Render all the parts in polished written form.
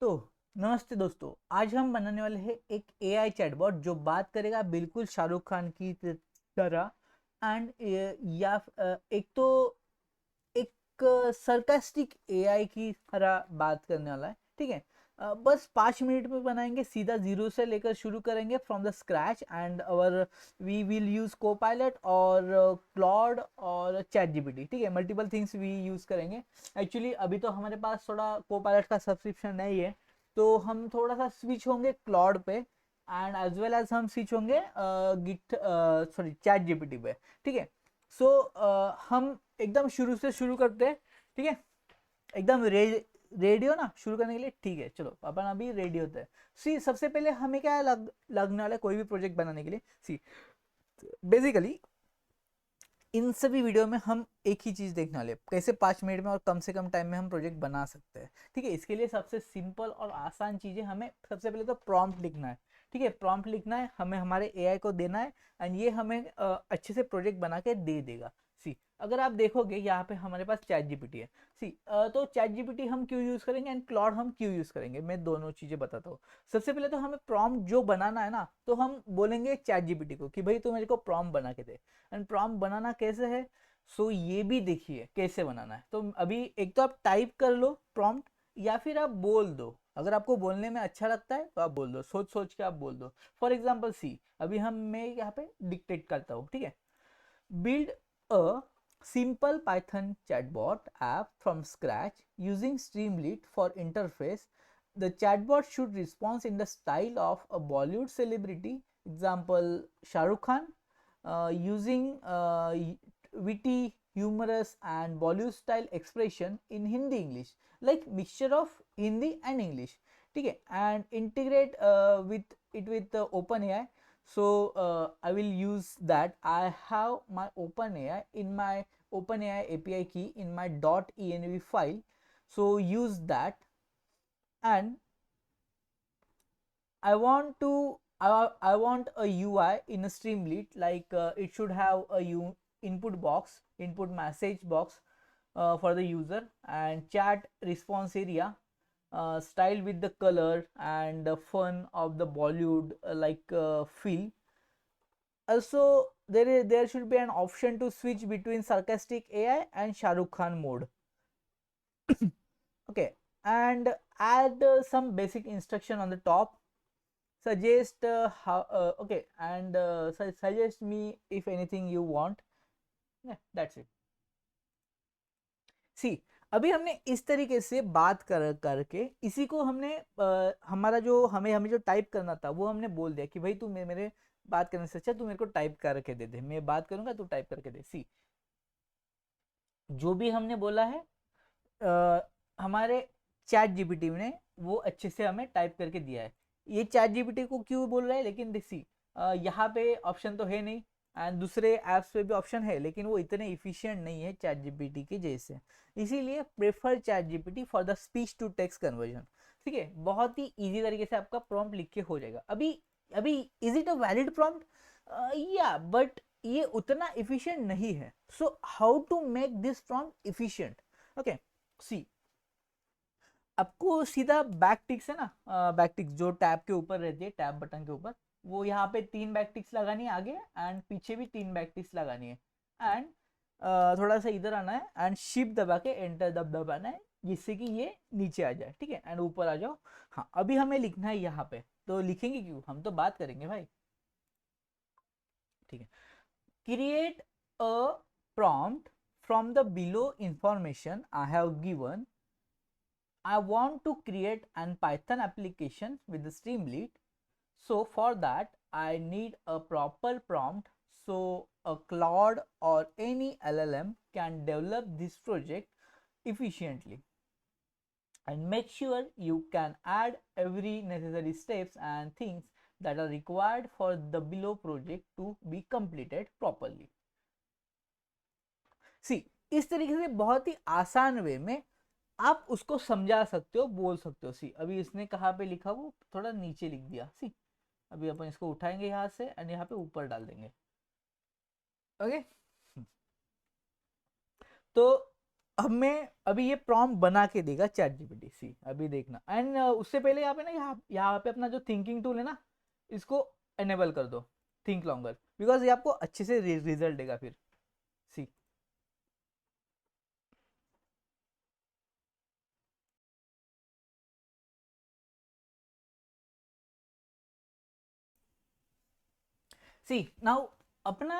तो नमस्ते दोस्तों, आज हम बनाने वाले हैं एक एआई चैटबॉट जो बात करेगा बिल्कुल शाहरुख खान की तरह। एंड एक तो एक सरकास्टिक एआई की तरह बात करने वाला है। ठीक है। बस 5 मिनट में बनाएंगे, सीधा जीरो से लेकर शुरू करेंगे from the scratch. And our we will use Copilot और क्लॉड और चैट जीपीटी। ठीक है, मल्टीपल थिंग्स वी यूज करेंगे। एक्चुअली अभी तो हमारे पास थोड़ा को पायलट का सब्सक्रिप्शन नहीं है, तो हम थोड़ा सा स्विच होंगे क्लॉड पे एंड एज वेल एज हम स्विच होंगे गिट सॉरी चैट जीपीटी पे। ठीक है। सो हम एकदम शुरू से शुरू करते हैं। ठीक है, एकदम रेडियो ना शुरू करने के लिए। ठीक है, चलो अपन अभी रेडी होते हैं। सी सबसे पहले हमें क्या लगने वाला है कोई भी प्रोजेक्ट बनाने के लिए। सी बेसिकली इन सभी वीडियो में हम एक ही चीज देखने वाले, कैसे 5 मिनट में और कम से कम टाइम में हम प्रोजेक्ट बना सकते हैं। ठीक है, इसके लिए सबसे सिंपल और आसान चीजें, हमें सबसे पहले तो प्रॉम्प्ट लिखना है। ठीक है, प्रॉम्प्ट लिखना है, हमें हमारे एआई को देना है एंड ये हमें अच्छे से प्रोजेक्ट बना के दे देगा। सी अगर आप देखोगे यहाँ पे हमारे पास चैट जीपीटी है। सी तो चैट जीपीटी हम क्यों यूज करेंगे एंड क्लॉड हम क्यों यूज करेंगे, मैं दोनों चीजें बताता हूँ। सबसे पहले तो हमें प्रॉम्प्ट जो बनाना है ना, तो हम बोलेंगे चैट जीपीटी को कि भाई तू मेरे को प्रॉम्प्ट बना के दे। एंड प्रॉम्प्ट बनाना कैसे है, सो ये भी देखिए कैसे बनाना है। तो अभी एक तो आप टाइप कर लो प्रॉम्प्ट, या फिर आप बोल दो। अगर आपको बोलने में अच्छा लगता है तो आप बोल दो, सोच सोच के आप बोल दो। फॉर एग्जाम्पल सी अभी मैं यहाँ पे डिक्टेट करता हूँ। ठीक है, build a simple Python chatbot app from scratch using Streamlit for interface. The chatbot should respond in the style of a Bollywood celebrity, example Shah Rukh Khan, using witty, humorous, and Bollywood style expression in Hindi English, like mixture of Hindi and English. ठीक है, and integrate with OpenAI. So I will use that. I have my OpenAI in my OpenAI API key in my .env file, so use that. And I want a UI in a Streamlit, like it should have a input box, input message box for the user, and chat response area, style with the color and the fun of the Bollywood feel. Also, there should be an option to switch between sarcastic AI and Shah Rukh Khan mode. Okay, and add some basic instruction on the top. Suggest how okay, and suggest me if anything you want. Yeah, that's it. सी अभी हमने इस तरीके से बात करके इसी को हमने हमारा जो हमें हमें जो टाइप करना था वो हमने बोल दिया कि भाई तू मेरे बात करने से अच्छा तू मेरे को टाइप करके दे दे, मैं बात करूंगा तू टाइप करके दे। सी जो भी हमने बोला है हमारे चैट जीपीटी ने वो अच्छे से हमें टाइप करके दिया है। ये चैट जीपीटी को क्यों बोल रहा है, लेकिन देखिए यहाँ पे ऑप्शन तो है नहीं, एंड दूसरे ऐप्स पे भी ऑप्शन है लेकिन वो इतने इफिशिएंट नहीं है चैट जीपीटी के जैसे। इसीलिए prefer ChatGPT for the speech to text conversion. ठीक है, बहुत ही इजी तरीके से आपका प्रॉम्प्ट लिख के हो जाएगा। अभी अभी is it a valid prompt? या बट ये उतना इफिशिएंट नहीं है। So how to make this prompt efficient? Okay, see आपको सीधा बैक टिक्स है ना, बैक टिक्स जो टैब के ऊपर रहती है, टैब बटन के ऊपर, वो यहाँ पे 3 बैक टिक्स लगानी है आगे, एंड पीछे भी 3 बैक टिक्स लगानी है। एंड थोड़ा सा इधर आना है एंड शिफ्ट दबा के एंटर दबाना है जिससे कि ये नीचे आ जाए। ठीक है, एंड ऊपर आ जाओ। हाँ, अभी हमें लिखना है यहाँ पे, तो लिखेंगे क्यों, हम तो बात करेंगे भाई। ठीक है, create a prompt from the below information I have given. I want to create an Python application with the Streamlit. So for that, I need a proper prompt so a Claude or any LLM can develop this project efficiently. And make sure you can add every necessary steps and things that are required for the below project to be completed properly. See, इस तरीके से बहुत ही आसान वे में आप उसको समझा सकते हो, बोल सकते हो। सी अभी इसने कहाँ पे लिखा, वो थोड़ा नीचे लिख दिया। सी अभी अपन इसको उठाएंगे यहाँ से एंड यहाँ पे ऊपर डाल देंगे। ओके, तो हमें अभी ये प्रॉम्प्ट बना के देगा चैट जीपीटी, सी अभी देखना। एंड उससे पहले यहाँ पे ना, यहाँ पे अपना जो थिंकिंग टूल है ना, इसको एनेबल कर दो, थिंक लॉन्गर, बिकॉज ये आपको अच्छे से रिजल्ट देगा फिर। सी सी नाउ अपना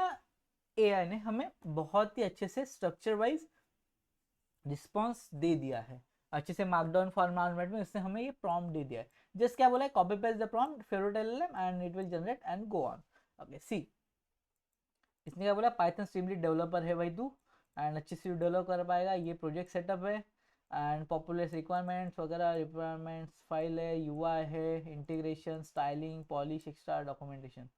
एआई ने हमें बहुत ही अच्छे से स्ट्रक्चर वाइज रिस्पॉन्स दे दिया है, अच्छे से मार्कडाउन फॉर्मेट में इसने हमें ये प्रॉम्प्ट दे दिया है। जस्ट क्या बोला है, copy paste the prompt favourite LLM and it will generate and go on. Okay see, इसने क्या बोला, पाइथन स्ट्रीमलीट डेवलपर है भाई तू, एंड अच्छे से डेवलप कर पाएगा, ये प्रोजेक्ट सेटअप है एंड पॉपुलर रिक्वायरमेंट्स वगैरह, रिक्वायरमेंट्स फाइल है, यूआई है, integration, styling, polish, extra documentation.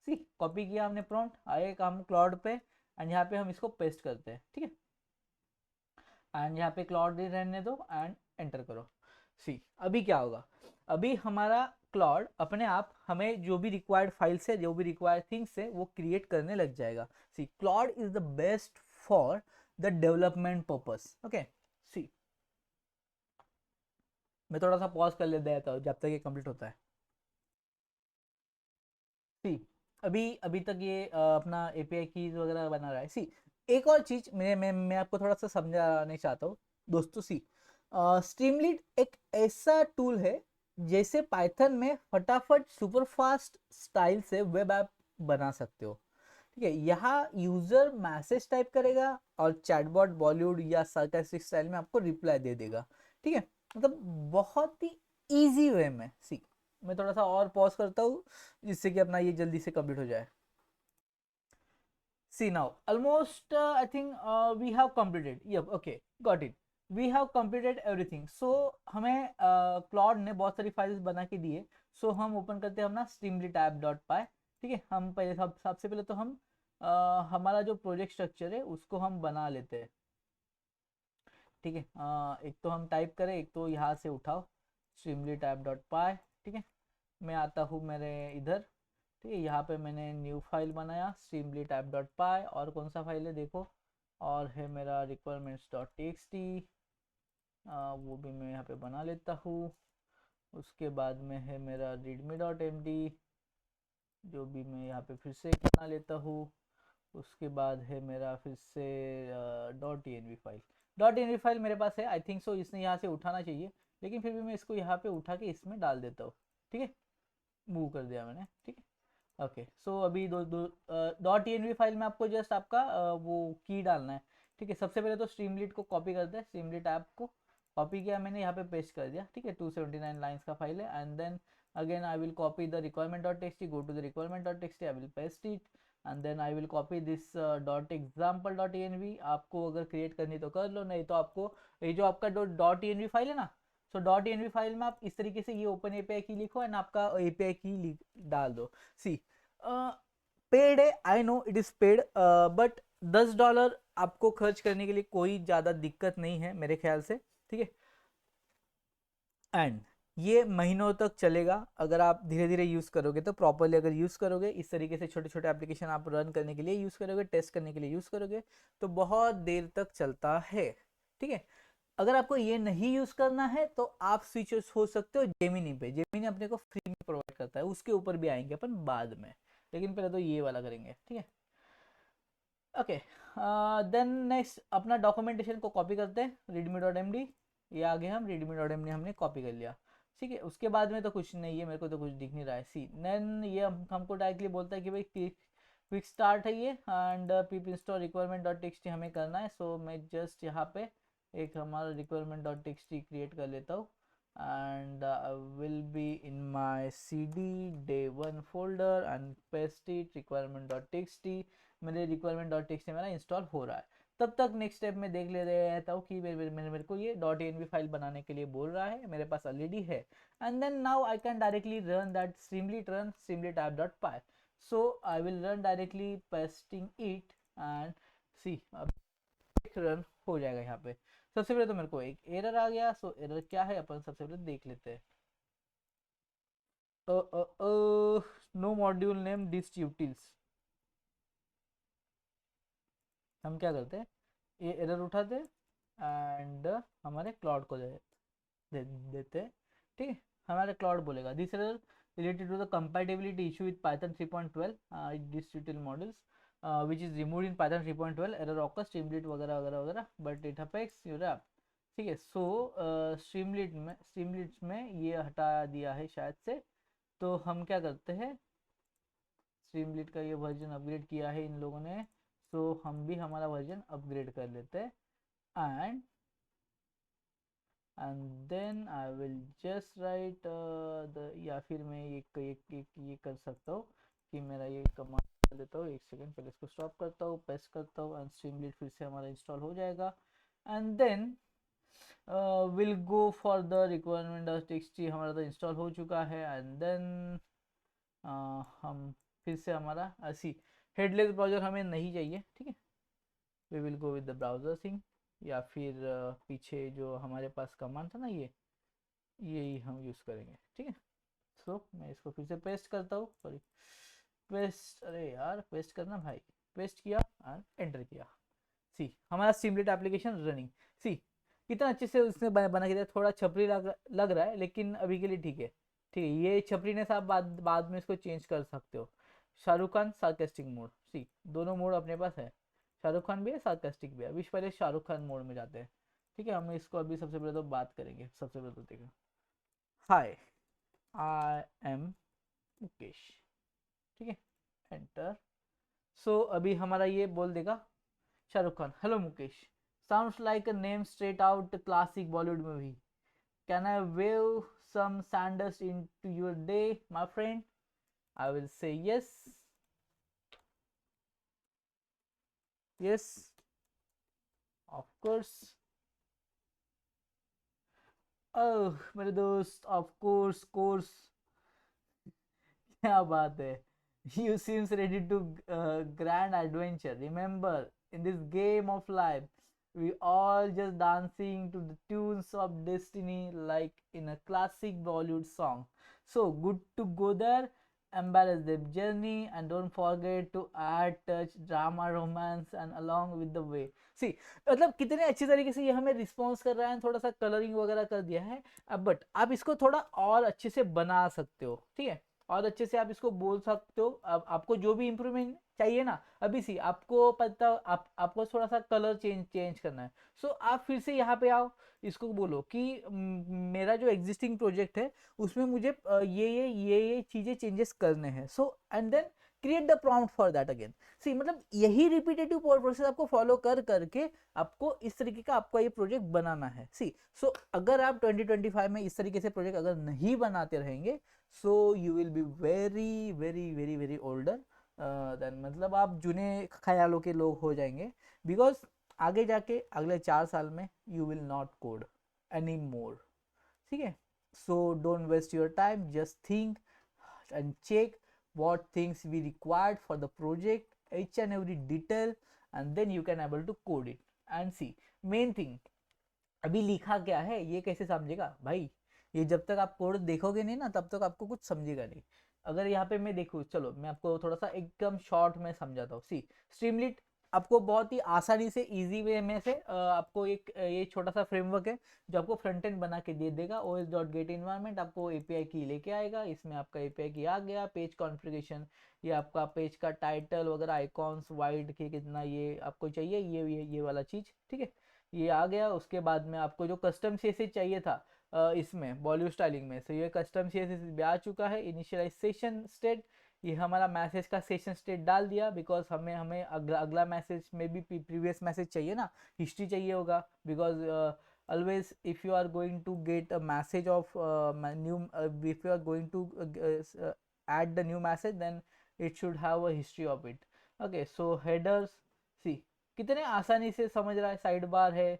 See copy किया हमने प्रॉम्प्ट, आए काम क्लाउड पे, एंड यहाँ पे हम इसको पेस्ट करते हैं, ठीक है। एंड यहाँ पे क्लाउड रहने दो एंड एंटर करो। सी अभी क्या होगा, अभी हमारा क्लाउड अपने आप हमें जो भी रिक्वायर्ड फाइल्स है, जो भी रिक्वायर्ड थिंग्स है, वो क्रिएट करने लग जाएगा। See Claude is the best for the development purpose. Okay see, मैं थोड़ा सा पॉज कर ले देता हूँ जब तक ये कंप्लीट होता है। सी अभी अभी तक ये अपना एपीआई कीज वगैरह बना रहा है। सी एक और चीज मैं आपको थोड़ा सा समझाने चाहता हूँ दोस्तों। सी स्ट्रीमलीट एक ऐसा टूल है, जैसे पाइथन में फटाफट सुपर फास्ट स्टाइल से वेब ऐप बना सकते हो, ठीक है। यहाँ यूजर मैसेज टाइप करेगा और चैटबॉट बॉलीवुड या सार्कास्टिक स्टाइल में आपको रिप्लाई दे देगा, ठीक है। मतलब बहुत ही इजी वे में। सी मैं थोड़ा सा और पॉज करता हूँ जिससे कि अपना ये जल्दी से कंप्लीट हो जाए। See now, almost I think we have completed. Yep, okay, got it. We have completed everything. So हमें क्लॉड ने बहुत सारी फाइल्स बना के दिए। सो हम ओपन करते हैं अपना streamlit app dot py, ठीक है। हम पहले सबसे पहले तो हम हमारा जो प्रोजेक्ट स्ट्रक्चर है उसको हम बना लेते हैं, ठीक है। एक तो हम टाइप करें, एक तो यहाँ से उठाओ streamlit app dot py, ठीक है। मैं आता हूँ मेरे इधर, ठीक है। यहाँ पे मैंने न्यू फाइल बनाया streamlit app dot py, और कौन सा फाइल है देखो, और है मेरा requirements dot txt, वो भी मैं यहाँ पे बना लेता हूँ। उसके बाद में है मेरा readme dot md, जो भी मैं यहाँ पे फिर से बना लेता हूँ। उसके बाद है मेरा फिर से dot T file. Dot T file मेरे पास है, आई थिंक सो इसने यहाँ से उठाना चाहिए, लेकिन फिर भी मैं इसको यहाँ पे उठा के इसमें डाल देता हूँ, ठीक है। मूव कर दिया मैंने, ठीक है। ओके सो अभी दो दो डॉट टी फाइल में आपको जस्ट आपका वो की डालना है, ठीक है। सबसे पहले तो स्ट्रीमलीट को कॉपी करते हैं, स्ट्रीमलीट ऐप को कॉपी किया मैंने, यहाँ पे पेस्ट कर दिया, ठीक है। 279 लाइन्स का फाइल है। And then again I will copy the requirement.txt, go to the requirement.txt, I will paste it, and then I will copy this dot example.env। आपको अगर क्रिएट करनी तो कर लो, नहीं तो आपको ये जो आपका डॉट env फाइल है ना, सो डॉट env फाइल में आप इस तरीके से ये ओपन एपीआई की लिखो एंड आपका एपीआई की डाल दो। सी पेड है, I know it is paid, but $10 आपको खर्च करने के लिए कोई ज़्यादा दिक्कत नहीं है मेरे ख्याल से, ठीक है। एंड ये महीनों तक चलेगा अगर आप धीरे धीरे यूज़ करोगे, तो प्रॉपरली अगर यूज़ करोगे, इस तरीके से छोटे छोटे एप्लीकेशन आप रन करने के लिए यूज़ करोगे, टेस्ट करने के लिए यूज़ करोगे, तो बहुत देर तक चलता है, ठीक है। अगर आपको ये नहीं यूज़ करना है तो आप स्विच हो सकते हो जेमिनी पे। जेमिनी अपने को फ्री में प्रोवाइड करता है, उसके ऊपर भी आएंगे अपन बाद में, लेकिन पहले तो ये वाला करेंगे, ठीक है। ओके देन नेक्स्ट अपना डॉक्यूमेंटेशन को कॉपी करते हैं, readme डॉट एम डी, ये आगे हम readme डॉट एम डी हमने कॉपी कर लिया, ठीक है। उसके बाद में तो कुछ नहीं है, मेरे को तो कुछ दिख नहीं रहा है। सी देन ये हमको डायरेक्टली बोलता है कि भाई क्विक स्टार्ट है ये, and pip install requirement dot txt हमें करना है। सो मैं जस्ट यहाँ पे एक हमारा रिक्वायरमेंट डॉट टेक्सटी क्रिएट कर लेता हूँ, and will be in my cd day1 folder and paste it requirement.txt। मेरे requirement.txt मेरा इंस्टॉल हो रहा है। तब तक नेक्स्ट स्टेप में देख ले रहता हूँ कि मेरे को ये डॉट एनवी फाइल बनाने के लिए बोल रहा है, मेरे पास ऑलरेडी है। And then now I can directly run that streamlit run streamlit app.py। so I will run directly pasting it and see run हो जाएगा यहाँ पे। सबसे पहले तो मेरे को एक एरर आ गया, सो एरर क्या है अपन सबसे पहले देख लेते हैं। No module name distutils. हम क्या करते हैं, ये एरर उठाते हैं एंड हमारे क्लाउड को देते हैं, ठीक है। हमारे क्लाउड बोलेगा this is related to the compatibility issue with Python 3.12 distributed models which is removed in Python 3.12 error occurs streamlit वगैरह वगैरह वगैरह but it affects your app, ठीक है। सो स्ट्रीमलिट्स में ये हटा दिया है शायद से, तो हम क्या करते हैं, स्ट्रीमलिट का ये वर्जन अपग्रेड किया है इन लोगों ने, सो हम भी हमारा वर्जन अपग्रेड कर लेते हैं and then I will just write the, या फिर मैं ये कर सकता हूँ कि मेरा ये कमांड कर देता हूँ, एक सेकेंड पहले इसको स्टॉप करता हूँ, पेस्ट करता हूँ एंड स्ट्रीमलिट फिर से हमारा इंस्टॉल हो जाएगा and then will go for the requirement of text, हमारा तो इंस्टॉल हो चुका है एंड देन हम फिर से हमारा ऐसी हेडलेस ब्राउजर हमें नहीं चाहिए, ठीक है। We will go with the browser thing, या फिर पीछे जो हमारे पास कमांड था ना यही हम यूज़ करेंगे, ठीक है। सो मैं इसको फिर से पेस्ट करता हूँ, सॉरी पेस्ट, अरे यार पेस्ट करना भाई, पेस्ट किया एंड एंटर किया। सी हमारा स्ट्रीमलिट एप्लीकेशन रनिंग, सी कितना अच्छे से उसने बना के दिया, थोड़ा छपरी लग रहा है लेकिन अभी के लिए ठीक है, ठीक है। ये छपरीनेस आप बाद में इसको चेंज कर सकते हो। शाहरुख खान सार्केस्टिक मोड, सी दोनों मोड अपने पास है, शाहरुख खान भी है सार्केस्टिक भी है। अभी पहले शाहरुख खान मोड में जाते हैं, ठीक है। हम इसको अभी सबसे पहले तो बात करेंगे, सबसे पहले तो देखो हाय आई एम मुकेश, ठीक है, एंटर। सो अभी हमारा ये बोल देगा Shahrukh Khan hello Mukesh, sounds like a name straight out classic Bollywood movie. Can I wave some sandals into your day, my friend? I will say yes. Yes, of course. Oh मेरे दोस्त, of course. क्या बात है, you seems ready to grand adventure. Remember, in this game of life we all just dancing to the tunes of destiny like in a classic Bollywood song. So good to go there, embrace the journey and don't forget to add touch drama romance and along with the way. See मतलब कितने अच्छी तरीके से ये हमें response कर रहा है, थोड़ा सा कलरिंग वगैरह कर दिया है। अब बट आप इसको थोड़ा और अच्छे से बना सकते हो, ठीक है, और अच्छे से आप इसको बोल सकते हो। अब आपको जो भी इम्प्रूवमेंट चाहिए ना, अभी सी आपको पता आपको थोड़ा सा कलर चेंज करना है। सो आप फिर से यहाँ पे आओ, इसको बोलो कि मेरा जो एग्जिस्टिंग प्रोजेक्ट है उसमें मुझे ये चीज़ें चेंजेस करने हैं। So and then create the prompt for that again. See मतलब यही रिपीटेटिव प्रोसेस आपको फॉलो कर करके आपको इस तरीके का आपका ये प्रोजेक्ट बनाना है। सी सो अगर आप 2025 में इस तरीके से प्रोजेक्ट अगर नहीं बनाते रहेंगे, so you will be very very very very older than, मतलब आप जुने ख्यालों के लोग हो जाएंगे। बिकॉज आगे जाके अगले 4 साल में you will not code any more, ठीक है। So don't waste your time, just think and check what things we required for the project, each and every detail, and then you can able to code it and see main thing अभी लिखा क्या है ये कैसे समझेगा भाई। ये जब तक आप कोड देखोगे नहीं ना तब तक आपको कुछ समझेगा नहीं। अगर यहाँ पे मैं देखूँ, चलो मैं आपको थोड़ा सा एकदम शॉर्ट में समझाता हूँ। सी स्ट्रीमलिट आपको बहुत ही आसानी से इजी वे में से आपको एक ये छोटा सा फ्रेमवर्क है जो आपको फ्रंट एंड बना के दे देगा। os.get इन्वायरमेंट आपको एपीआई की लेके आएगा, इसमें आपका एपीआई की आ गया, पेज कॉन्फ़िगरेशन, ये आपका पेज का टाइटल वगैरह, आइकॉन्स वाइड के कितना ये आपको चाहिए, ये वाला चीज़, ठीक है, ये आ गया। उसके बाद में आपको जो कस्टम सीएसएस चाहिए था इसमें बॉलीवुड स्टाइलिंग में, तो ये कस्टम सीएसएस भी आ चुका है। इनिशियलाइजेशन स्टेट, ये हमारा मैसेज का सेशन स्टेट डाल दिया, बिकॉज हमें अगला मैसेज में भी प्रीवियस मैसेज चाहिए ना, हिस्ट्री चाहिए होगा। Because always if you are going to get a message of new if you are going to add the new message, then it should have a history of it. Okay, so headers, see कितने आसानी से समझ रहा है। Side bar है,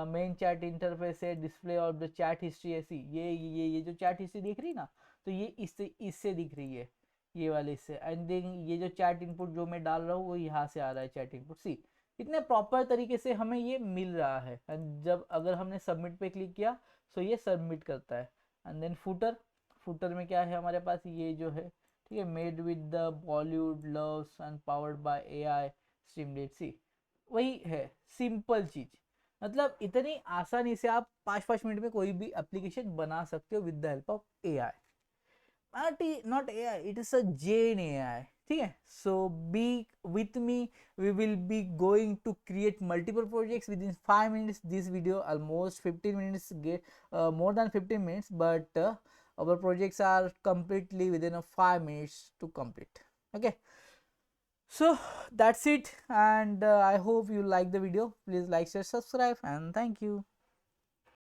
main chat interface है, display of the chat history है। सी ये जो चैट हिस्ट्री दिख रही ना, तो ये इससे दिख रही है, ये वाले इससे। एंड देन ये जो चैट इनपुट जो मैं डाल रहा हूँ वो यहाँ से आ रहा है चैट इनपुट। सी इतने प्रॉपर तरीके से हमें ये मिल रहा है। एंड जब अगर हमने सबमिट पे क्लिक किया तो ये सबमिट करता है। एंड देन फुटर में क्या है हमारे पास, ये जो है, ठीक है, made with the Bollywood loves and powered by AI Streamlit. See वही है सिंपल चीज़। मतलब इतनी आसानी से आप 5 मिनट में कोई भी एप्लीकेशन बना सकते हो with the help of AI. Not AI, it is a Gen AI. ठीक है. So be with me. We will be going to create multiple projects within 5 minutes. This video almost 15 minutes, get more than 15 minutes, but our projects are completely within a 5 minutes to complete. Okay. So that's it, and I hope you like the video. Please like, share, subscribe, and thank you.